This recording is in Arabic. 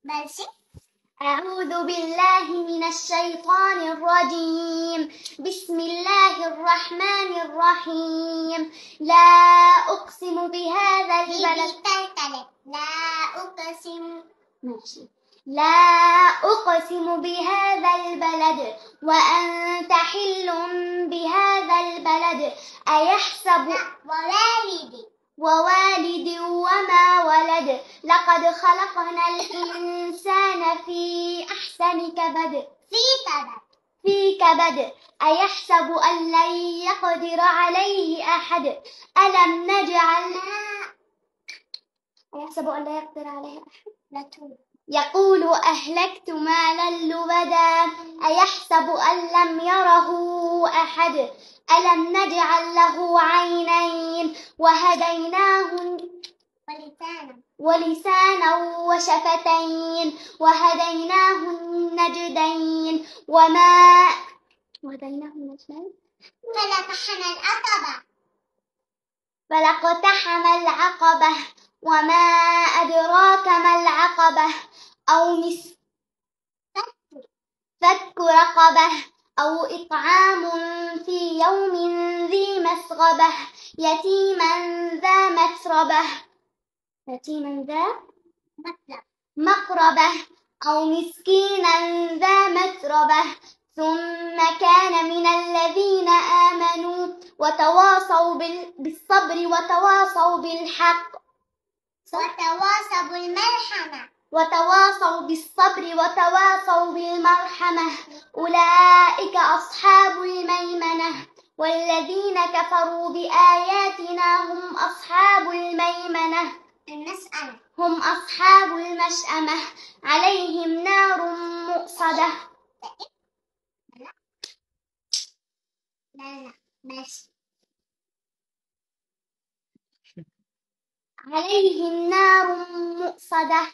ماشي. أعوذ بالله من الشيطان الرجيم. بسم الله الرحمن الرحيم. لا أقسم بهذا البلد. لا أقسم. ماشي. لا أقسم بهذا البلد وأنت حل بهذا البلد. أيحسب ووالد وما ولد. لقد خلقنا الإنسان في أحسن كبد. في كبد. أيحسب أن لن يقدر عليه أحد. ألم نجعل. أيحسب أن لا يقدر عليه أحد. يقول أهلكت مالا لبدا. أيحسب أن لم يره أحد. ألم نجعل له عينين وهديناه ولسانا وشفتين وهديناه النجدين فلاقتحم العقبة وما أدراك ما العقبة. فك رقبة أو إطعام في يوم ذي مسغبة. يتيما ذا مقربة أو مسكينا ذا متربة. ثم كان من الذين آمنوا وتواصوا بالصبر وتواصوا بالحق. وتواصوا بالصبر وتواصوا بالمرحمة. أولئك أصحاب الميمنة. والذين كفروا بآياتنا هم أصحاب الميمنة. هم أصحاب المشأمة. عليهم نار مؤصدة. عليهم نار مؤصدة.